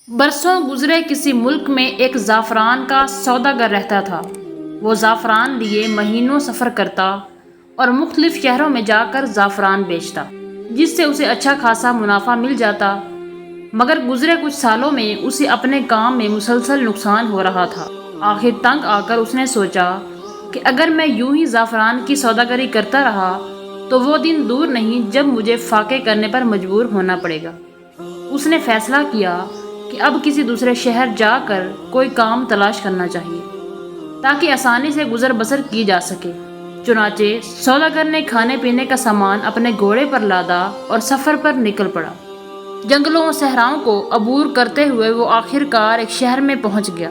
برسوں گزرے کسی ملک میں ایک زعفران کا سوداگر رہتا تھا۔ وہ زعفران لیے مہینوں سفر کرتا اور مختلف شہروں میں جا کر زعفران بیچتا، جس سے اسے اچھا خاصا منافع مل جاتا۔ مگر گزرے کچھ سالوں میں اسے اپنے کام میں مسلسل نقصان ہو رہا تھا۔ آخر تنگ آ کر اس نے سوچا کہ اگر میں یوں ہی زعفران کی سوداگری کرتا رہا تو وہ دن دور نہیں جب مجھے فاقے کرنے پر مجبور ہونا پڑے گا۔ اس نے فیصلہ کیا کہ اب کسی دوسرے شہر جا کر کوئی کام تلاش کرنا چاہیے تاکہ آسانی سے گزر بسر کی جا سکے۔ چنانچہ سوداگر نے کھانے پینے کا سامان اپنے گھوڑے پر لادا اور سفر پر نکل پڑا۔ جنگلوں اور صحراؤں کو عبور کرتے ہوئے وہ آخر کار ایک شہر میں پہنچ گیا۔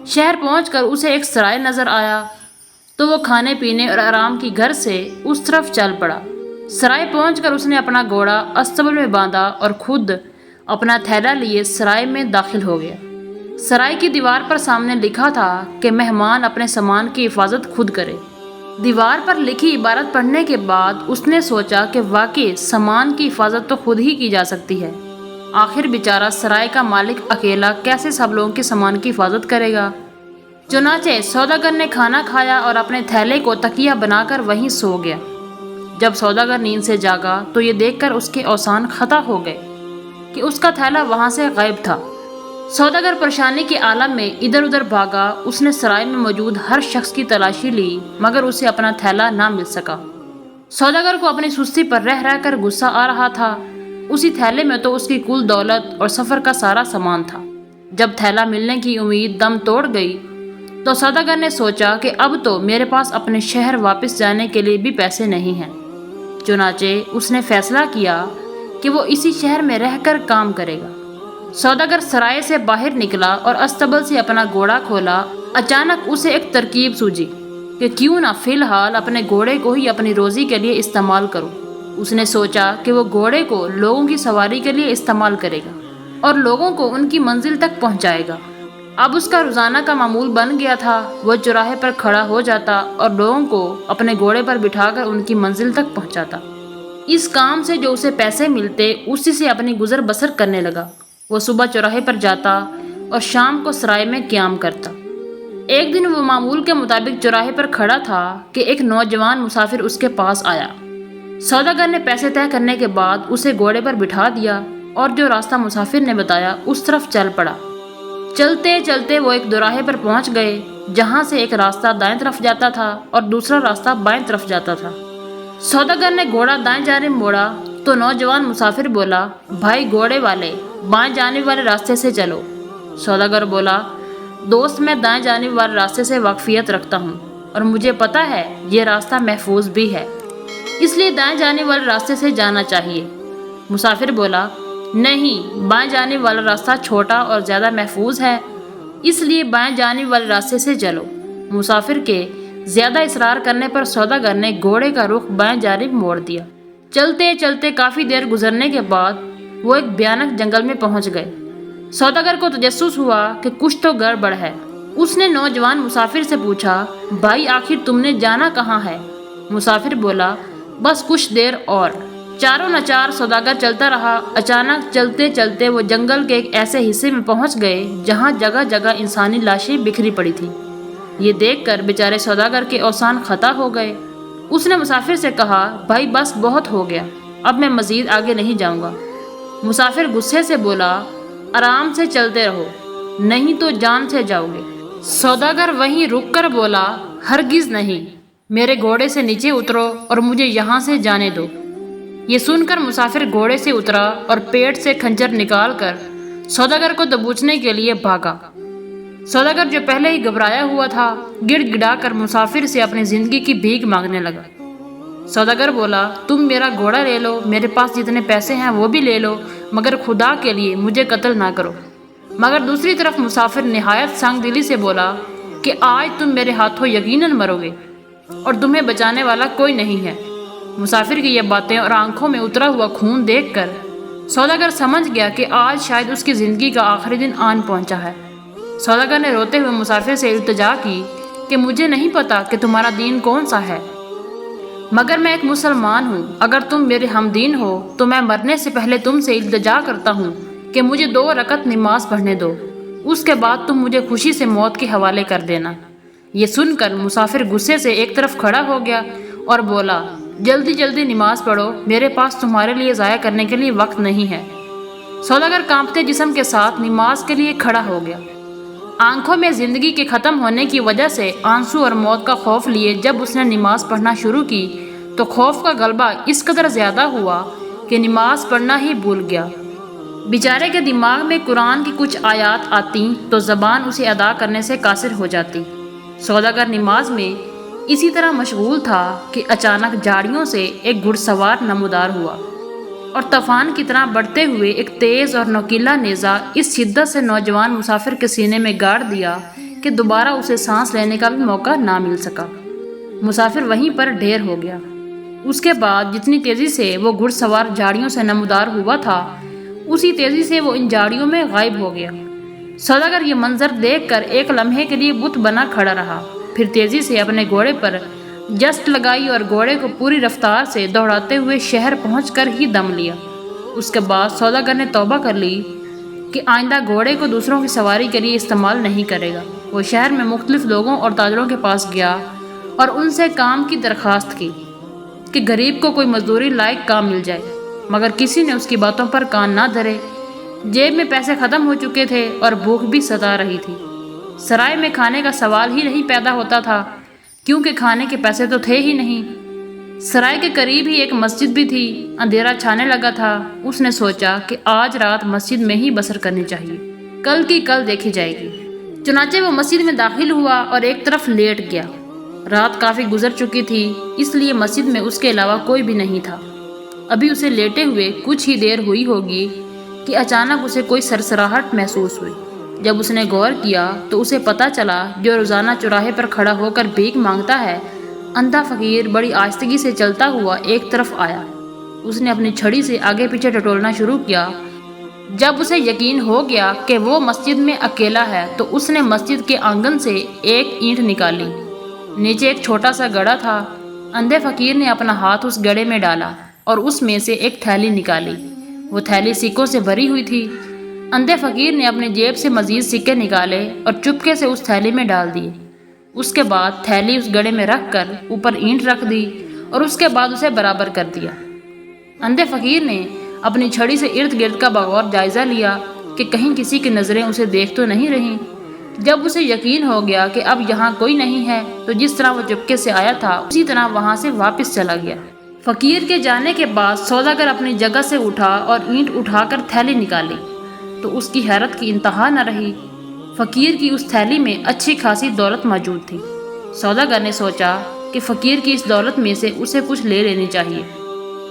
شہر پہنچ کر اسے ایک سرائے نظر آیا تو وہ کھانے پینے اور آرام کی گھر سے اس طرف چل پڑا۔ سرائے پہنچ کر اس نے اپنا گھوڑا استبل میں باندھا اور خود اپنا تھیلا لیے سرائے میں داخل ہو گیا۔ سرائے کی دیوار پر سامنے لکھا تھا کہ مہمان اپنے سامان کی حفاظت خود کرے۔ دیوار پر لکھی عبارت پڑھنے کے بعد اس نے سوچا کہ واقعی سامان کی حفاظت تو خود ہی کی جا سکتی ہے۔ آخر بیچارہ سرائے کا مالک اکیلا کیسے سب لوگوں کے سامان کی حفاظت کرے گا؟ چنانچہ سوداگر نے کھانا کھایا اور اپنے تھیلے کو تکیہ بنا کر وہیں سو گیا۔ جب سوداگر نیند سے جاگا تو یہ دیکھ کر اس کے اوزان خطا ہو گئے کہ اس کا تھیلا وہاں سے غائب تھا۔ سوداگر پریشانی کے عالم میں ادھر ادھر بھاگا۔ اس نے سرائے میں موجود ہر شخص کی تلاشی لی مگر اسے اپنا تھیلا نہ مل سکا۔ سوداگر کو اپنی سستی پر رہ رہ کر غصہ آ رہا تھا۔ اسی تھیلے میں تو اس کی کل دولت اور سفر کا سارا سامان تھا۔ جب تھیلا ملنے کی امید دم توڑ گئی تو سوداگر نے سوچا کہ اب تو میرے پاس اپنے شہر واپس جانے کے لیے بھی پیسے نہیں ہیں۔ چنانچہ اس نے فیصلہ کیا کہ وہ اسی شہر میں رہ کر کام کرے گا۔ سوداگر سرائے سے باہر نکلا اور استبل سے اپنا گھوڑا کھولا۔ اچانک اسے ایک ترکیب سوجی کہ کیوں نہ فی الحال اپنے گھوڑے کو ہی اپنی روزی کے لیے استعمال کروں۔ اس نے سوچا کہ وہ گھوڑے کو لوگوں کی سواری کے لیے استعمال کرے گا اور لوگوں کو ان کی منزل تک پہنچائے گا۔ اب اس کا روزانہ کا معمول بن گیا تھا۔ وہ چوراہے پر کھڑا ہو جاتا اور لوگوں کو اپنے گھوڑے پر بٹھا کر ان کی منزل تک پہنچاتا۔ اس کام سے جو اسے پیسے ملتے اسی سے اپنی گزر بسر کرنے لگا۔ وہ صبح چوراہے پر جاتا اور شام کو سرائے میں قیام کرتا۔ ایک دن وہ معمول کے مطابق چوراہے پر کھڑا تھا کہ ایک نوجوان مسافر اس کے پاس آیا۔ سوداگر نے پیسے طے کرنے کے بعد اسے گھوڑے پر بٹھا دیا اور جو راستہ مسافر نے بتایا اس طرف چل پڑا۔ چلتے چلتے وہ ایک دوراہے پر پہنچ گئے جہاں سے ایک راستہ دائیں طرف جاتا تھا اور دوسرا راستہ بائیں طرف جاتا تھا۔ سوداگر نے گھوڑا دائیں جانب موڑا تو نوجوان مسافر بولا، بھائی گھوڑے والے، بائیں جانب والے راستے سے چلو۔ سوداگر بولا، دوست میں دائیں جانب والے راستے سے واقفیت رکھتا ہوں اور مجھے پتا ہے یہ راستہ محفوظ بھی ہے، اس لیے دائیں جانب والے راستے سے جانا چاہیے۔ مسافر بولا، نہیں، بائیں جانب والا راستہ چھوٹا اور زیادہ محفوظ ہے، اس لیے بائیں جانب والے راستے سے چلو۔ مسافر کے زیادہ اصرار کرنے پر سوداگر نے گھوڑے کا رخ بائیں جانب موڑ دیا۔ چلتے چلتے کافی دیر گزرنے کے بعد وہ ایک بھیانک جنگل میں پہنچ گئے۔ سوداگر کو تجسس ہوا کہ کچھ تو گڑبڑ ہے۔ اس نے نوجوان مسافر سے پوچھا، بھائی آخر تم نے جانا کہاں ہے؟ مسافر بولا، بس کچھ دیر اور۔ چاروں ناچار سوداگر چلتا رہا۔ اچانک چلتے چلتے وہ جنگل کے ایک ایسے حصے میں پہنچ گئے جہاں جگہ جگہ انسانی لاشیں بکھری پڑی تھیں۔ یہ دیکھ کر بیچارے سوداگر کے اوزان خطا ہو گئے۔ اس نے مسافر سے کہا، بھائی بس بہت ہو گیا، اب میں مزید آگے نہیں جاؤں گا۔ مسافر غصے سے بولا، آرام سے چلتے رہو، نہیں تو جان سے جاؤ گے۔ سوداگر وہیں رک کر بولا، ہرگز نہیں، میرے گھوڑے سے نیچے اترو اور مجھے یہاں سے جانے دو۔ یہ سن کر مسافر گھوڑے سے اترا اور پیٹ سے خنجر نکال کر سوداگر کو دبوچنے کے لیے بھاگا۔ سوداگر جو پہلے ہی گھبرایا ہوا تھا گڑ گڑا کر مسافر سے اپنی زندگی کی بھیک مانگنے لگا۔ سوداگر بولا، تم میرا گھوڑا لے لو، میرے پاس جتنے پیسے ہیں وہ بھی لے لو، مگر خدا کے لیے مجھے قتل نہ کرو۔ مگر دوسری طرف مسافر نہایت سنگ دلی سے بولا کہ آج تم میرے ہاتھوں یقیناً مرو گے اور تمہیں بچانے والا کوئی نہیں ہے۔ مسافر کی یہ باتیں اور آنکھوں میں اترا ہوا خون دیکھ کر سوداگر سمجھ گیا کہ آج شاید اس کی زندگی کا آخری دن آن پہنچا ہے۔ سوداگر نے روتے ہوئے مسافر سے التجا کی کہ مجھے نہیں پتا کہ تمہارا دین کون سا ہے، مگر میں ایک مسلمان ہوں۔ اگر تم میرے ہم دین ہو تو میں مرنے سے پہلے تم سے التجا کرتا ہوں کہ مجھے 2 رکعت نماز پڑھنے دو، اس کے بعد تم مجھے خوشی سے موت کے حوالے کر دینا۔ یہ سن کر مسافر غصے سے ایک طرف کھڑا ہو گیا اور بولا، جلدی جلدی نماز پڑھو، میرے پاس تمہارے لیے ضائع کرنے کے لیے وقت نہیں ہے۔ سوداگر کانپتے جسم کے ساتھ نماز کے لیے کھڑا ہو گیا۔ آنکھوں میں زندگی کے ختم ہونے کی وجہ سے آنسو اور موت کا خوف لیے جب اس نے نماز پڑھنا شروع کی تو خوف کا غلبہ اس قدر زیادہ ہوا کہ نماز پڑھنا ہی بھول گیا۔ بیچارے کے دماغ میں قرآن کی کچھ آیات آتی تو زبان اسے ادا کرنے سے قاصر ہو جاتی۔ سوداگر نماز میں اسی طرح مشغول تھا کہ اچانک جھاڑیوں سے ایک گھڑ سوار نمودار ہوا اور طوفان کی طرح بڑھتے ہوئے ایک تیز اور نوکیلا نیزہ اس شدت سے نوجوان مسافر کے سینے میں گاڑ دیا کہ دوبارہ اسے سانس لینے کا بھی موقع نہ مل سکا۔ مسافر وہیں پر ڈھیر ہو گیا۔ اس کے بعد جتنی تیزی سے وہ گھڑ سوار جھاڑیوں سے نمودار ہوا تھا اسی تیزی سے وہ ان جھاڑیوں میں غائب ہو گیا۔ سوداگر یہ منظر دیکھ کر ایک لمحے کے لیے بت بنا کھڑا رہا، پھر تیزی سے اپنے گھوڑے پر جست لگائی اور گھوڑے کو پوری رفتار سے دوڑاتے ہوئے شہر پہنچ کر ہی دم لیا۔ اس کے بعد سوداگر نے توبہ کر لی کہ آئندہ گھوڑے کو دوسروں کی سواری کے لیے استعمال نہیں کرے گا۔ وہ شہر میں مختلف لوگوں اور تاجروں کے پاس گیا اور ان سے کام کی درخواست کی کہ غریب کو کوئی مزدوری لائق کام مل جائے، مگر کسی نے اس کی باتوں پر کان نہ دھرے۔ جیب میں پیسے ختم ہو چکے تھے اور بھوک بھی ستا رہی تھی۔ سرائے میں کھانے کا سوال ہی نہیں پیدا ہوتا تھا کیونکہ کھانے کے پیسے تو تھے ہی نہیں۔ سرائے کے قریب ہی ایک مسجد بھی تھی۔ اندھیرا چھانے لگا تھا۔ اس نے سوچا کہ آج رات مسجد میں ہی بسر کرنی چاہیے، کل کی کل دیکھی جائے گی۔ چنانچہ وہ مسجد میں داخل ہوا اور ایک طرف لیٹ گیا۔ رات کافی گزر چکی تھی، اس لیے مسجد میں اس کے علاوہ کوئی بھی نہیں تھا۔ ابھی اسے لیٹے ہوئے کچھ ہی دیر ہوئی ہوگی کہ اچانک اسے کوئی سرسراہٹ محسوس ہوئی۔ جب اس نے غور کیا تو اسے پتہ چلا جو روزانہ چوراہے پر کھڑا ہو کر بھیک مانگتا ہے، اندھا فقیر بڑی آہستگی سے چلتا ہوا ایک طرف آیا۔ اس نے اپنی چھڑی سے آگے پیچھے ٹٹولنا شروع کیا۔ جب اسے یقین ہو گیا کہ وہ مسجد میں اکیلا ہے تو اس نے مسجد کے آنگن سے ایک اینٹ نکالی۔ نیچے ایک چھوٹا سا گڑھا تھا۔ اندھے فقیر نے اپنا ہاتھ اس گڑھے میں ڈالا اور اس میں سے ایک تھیلی نکالی۔ وہ تھیلی سکوں سے بھری ہوئی تھی۔ اندھے فقیر نے اپنی جیب سے مزید سکے نکالے اور چپکے سے اس تھیلی میں ڈال دیے۔ اس کے بعد تھیلی اس گڑھے میں رکھ کر اوپر اینٹ رکھ دی اور اس کے بعد اسے برابر کر دیا۔ اندھے فقیر نے اپنی چھڑی سے ارد گرد کا بغور جائزہ لیا کہ کہیں کسی کی نظریں اسے دیکھ تو نہیں رہیں۔ جب اسے یقین ہو گیا کہ اب یہاں کوئی نہیں ہے تو جس طرح وہ چپکے سے آیا تھا اسی طرح وہاں سے واپس چلا گیا۔ فقیر کے جانے کے بعد سوداگر اپنی جگہ سے اٹھا اور اینٹ اٹھا کر تھیلی نکالی تو اس کی حیرت کی انتہا نہ رہی۔ فقیر کی اس تھیلی میں اچھی خاصی دولت موجود تھی۔ سوداگر نے سوچا کہ فقیر کی اس دولت میں سے اسے کچھ لے لینی چاہیے۔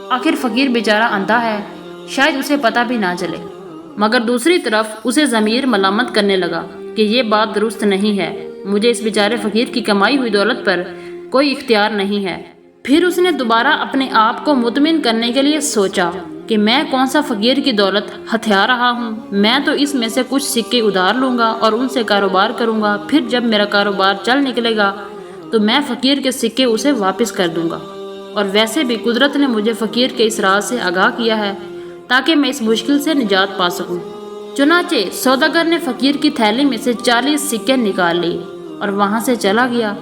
آخر فقیر بیچارہ اندھا ہے، شاید اسے پتہ بھی نہ چلے۔ مگر دوسری طرف اسے ضمیر ملامت کرنے لگا کہ یہ بات درست نہیں ہے، مجھے اس بیچارے فقیر کی کمائی ہوئی دولت پر کوئی اختیار نہیں ہے۔ پھر اس نے دوبارہ اپنے آپ کو مطمئن کرنے کے لیے سوچا کہ میں کون سا فقیر کی دولت ہتھیا رہا ہوں، میں تو اس میں سے کچھ سکے ادھار لوں گا اور ان سے کاروبار کروں گا، پھر جب میرا کاروبار چل نکلے گا تو میں فقیر کے سکے اسے واپس کر دوں گا۔ اور ویسے بھی قدرت نے مجھے فقیر کے اس راز سے آگاہ کیا ہے تاکہ میں اس مشکل سے نجات پا سکوں۔ چنانچہ سوداگر نے فقیر کی تھیلی میں سے 40 سکے نکال لیے اور وہاں سے چلا گیا۔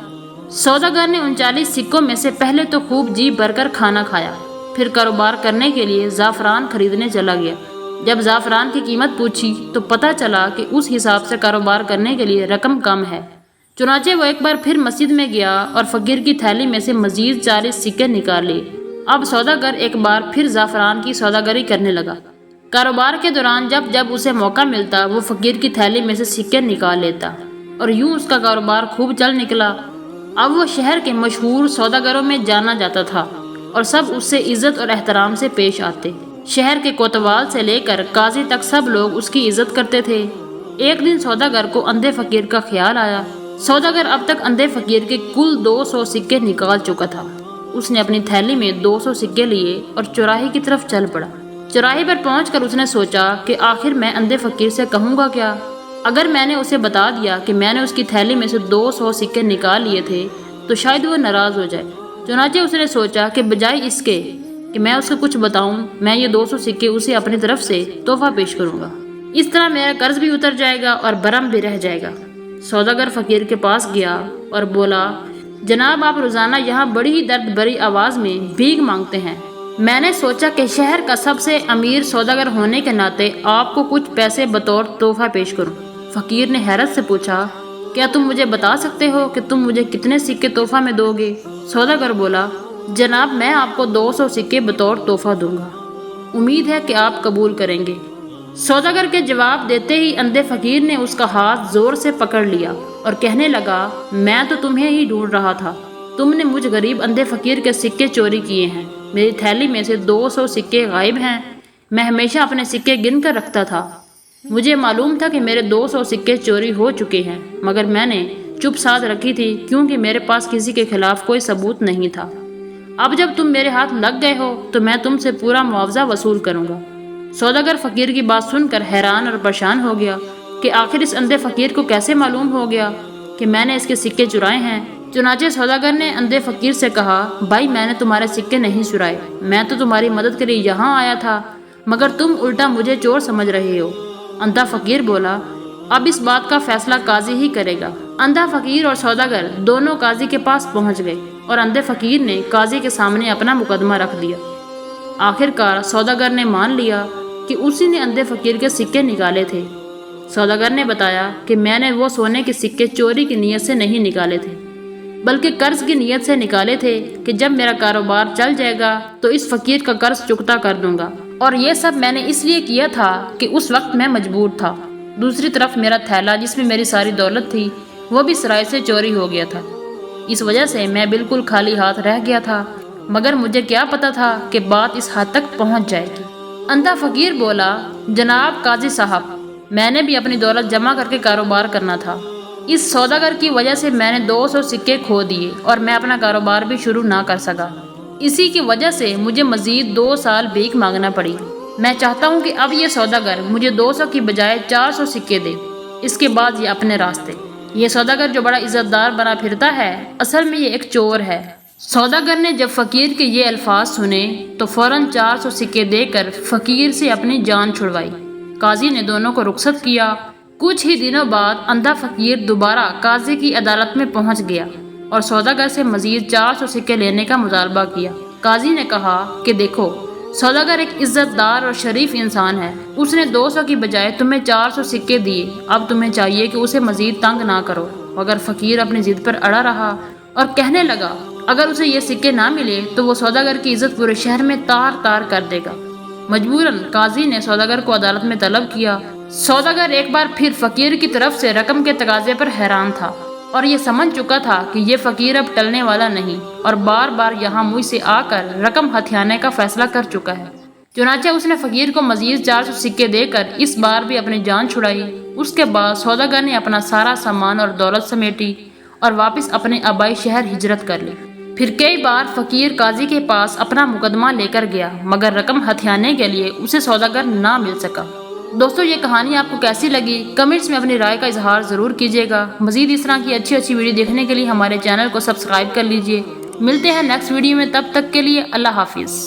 سوداگر نے ان 40 سکوں میں سے پہلے تو خوب جی بھر کر کھانا کھایا، پھر کاروبار کرنے کے لیے زعفران خریدنے چلا گیا۔ جب زعفران کی قیمت پوچھی تو پتہ چلا کہ اس حساب سے کاروبار کرنے کے لیے رقم کم ہے۔ چنانچہ وہ ایک بار پھر مسجد میں گیا اور فقیر کی تھیلی میں سے مزید 40 سکے نکال لیے۔ اب سوداگر ایک بار پھر زعفران کی سوداگری کرنے لگا۔ کاروبار کے دوران جب جب اسے موقع ملتا وہ فقیر کی تھیلی میں سے سکے نکال لیتا اور یوں اس کا کاروبار خوب چل نکلا۔ اب وہ شہر کے مشہور سوداگروں میں جانا جاتا تھا اور سب اس سے عزت اور احترام سے پیش آتے۔ شہر کے کوتوال سے لے کر قاضی تک سب لوگ اس کی عزت کرتے تھے۔ ایک دن سوداگر کو اندھے فقیر کا خیال آیا۔ سوداگر اب تک اندھے فقیر کے کل 200 سکے نکال چکا تھا۔ اس نے اپنی تھیلی میں 200 سکے لیے اور چوراہے کی طرف چل پڑا۔ چوراہے پر پہنچ کر اس نے سوچا کہ آخر میں اندھے فقیر سے کہوں گا کیا؟ اگر میں نے اسے بتا دیا کہ میں نے اس کی تھیلی میں سے 200 سکے نکال لیے تھے تو شاید وہ ناراض ہو جائے۔ چنانچہ اس نے سوچا کہ بجائے اس کے کہ میں اسے کچھ بتاؤں، میں یہ 200 سکے اسے اپنی طرف سے تحفہ پیش کروں گا۔ اس طرح میرا قرض بھی اتر جائے گا اور برہم بھی رہ جائے گا۔ سوداگر فقیر کے پاس گیا اور بولا، جناب آپ روزانہ یہاں بڑی ہی درد بھری آواز میں بھیک مانگتے ہیں۔ میں نے سوچا کہ شہر کا سب سے امیر سوداگر ہونے کے ناطے آپ کو کچھ پیسے بطور تحفہ پیش کروں۔ فقیر نے حیرت سے پوچھا، کیا تم مجھے بتا سکتے ہو کہ تم مجھے کتنے سکے تحفہ میں دو گے؟ سوداگر بولا، جناب میں آپ کو 200 سکے بطور تحفہ دوں گا، امید ہے کہ آپ قبول کریں گے۔ سوداگر کے جواب دیتے ہی اندھے فقیر نے اس کا ہاتھ زور سے پکڑ لیا اور کہنے لگا، میں تو تمہیں ہی ڈھونڈ رہا تھا، تم نے مجھ غریب اندھے فقیر کے سکے چوری کیے ہیں، میری تھیلی میں سے 200 سکے غائب ہیں، میں ہمیشہ اپنے سکے گن کر رکھتا تھا، مجھے معلوم تھا کہ میرے 200 سکے چوری ہو چکے ہیں، مگر میں نے چپ سادھ رکھی تھی کیونکہ میرے پاس کسی کے خلاف کوئی ثبوت نہیں تھا، اب جب تم میرے ہاتھ لگ گئے ہو تو میں تم سے پورا معاوضہ وصول کروں گا۔ سوداگر فقیر کی بات سن کر حیران اور پریشان ہو گیا کہ آخر اس اندھے فقیر کو کیسے معلوم ہو گیا کہ میں نے اس کے سکے چرائے ہیں۔ چنانچہ سوداگر نے اندھے فقیر سے کہا، بھائی میں نے تمہارے سکے نہیں چرائے، میں تو تمہاری مدد کے لیے یہاں آیا تھا، مگر تم الٹا مجھے چور سمجھ رہے ہو۔ اندھا فقیر بولا، اب اس بات کا فیصلہ قاضی ہی کرے گا۔ اندھا فقیر اور سوداگر دونوں قاضی کے پاس پہنچ گئے اور اندھے فقیر نے قاضی کے سامنے اپنا مقدمہ رکھ دیا۔ آخر کار سوداگر نے مان لیا کہ اسی نے اندھے فقیر کے سکے نکالے تھے۔ سوداگر نے بتایا کہ میں نے وہ سونے کے سکے چوری کی نیت سے نہیں نکالے تھے، بلکہ قرض کی نیت سے نکالے تھے کہ جب میرا کاروبار چل جائے گا تو اس فقیر کا قرض چکتا کر دوں گا، اور یہ سب میں نے اس لیے کیا تھا کہ اس وقت میں مجبور تھا۔ دوسری طرف میرا تھیلا جس میں میری ساری دولت تھی وہ بھی سرائے سے چوری ہو گیا تھا، اس وجہ سے میں بالکل خالی ہاتھ رہ گیا تھا، مگر مجھے کیا پتا تھا کہ بات اس حد تک پہنچ جائے گی۔ اندھا فقیر بولا، جناب قاضی صاحب، میں نے بھی اپنی دولت جمع کر کے کاروبار کرنا تھا، اس سوداگر کی وجہ سے میں نے 200 سکے کھو دیے اور میں اپنا کاروبار بھی شروع نہ کر سکا، اسی کی وجہ سے مجھے مزید 2 سال بھیک مانگنا پڑی۔ میں چاہتا ہوں کہ اب یہ سوداگر مجھے 200 کی بجائے 400 سکے دے، اس کے بعد یہ اپنے راستے۔ یہ سوداگر جو بڑا عزت دار بنا پھرتا ہے، اصل میں یہ ایک چور ہے۔ سوداگر نے جب فقیر کے یہ الفاظ سنے تو فوراً 400 سکے دے کر فقیر سے اپنی جان چھڑوائی۔ قاضی نے دونوں کو رخصت کیا۔ کچھ ہی دنوں بعد اندھا فقیر دوبارہ قاضی کی عدالت میں پہنچ گیا اور سوداگر سے مزید 400 سکے لینے کا مطالبہ کیا۔ قاضی نے کہا کہ دیکھو، سوداگر ایک عزت دار اور شریف انسان ہے، اس نے 200 کی بجائے تمہیں 400 سکے دیے، اب تمہیں چاہیے کہ اسے مزید تنگ نہ کرو۔ مگر فقیر اپنی ضد پر اڑا رہا اور کہنے لگا، اگر اسے یہ سکے نہ ملے تو وہ سوداگر کی عزت پورے شہر میں تار تار کر دے گا۔ مجبوراً قاضی نے سوداگر کو عدالت میں طلب کیا۔ سوداگر ایک بار پھر فقیر کی طرف سے رقم کے تقاضے پر حیران تھا اور یہ سمجھ چکا تھا کہ یہ فقیر اب ٹلنے والا نہیں اور بار بار یہاں مجھ سے آ کر رقم ہتھیانے کا فیصلہ کر چکا ہے۔ چنانچہ اس نے فقیر کو مزید 400 سکے دے کر اس بار بھی اپنی جان چھڑائی۔ اس کے بعد سوداگر نے اپنا سارا سامان اور دولت سمیٹی اور واپس اپنے آبائی شہر ہجرت کر لی۔ پھر کئی بار فقیر قاضی کے پاس اپنا مقدمہ لے کر گیا، مگر رقم ہتھیانے کے لیے اسے سوداگر نہ مل سکا۔ دوستو، یہ کہانی آپ کو کیسی لگی؟ کمنٹس میں اپنی رائے کا اظہار ضرور کیجیے گا۔ مزید اس طرح کی اچھی ویڈیو دیکھنے کے لیے ہمارے چینل کو سبسکرائب کر لیجیے۔ ملتے ہیں نیکسٹ ویڈیو میں، تب تک کے لیے اللہ حافظ۔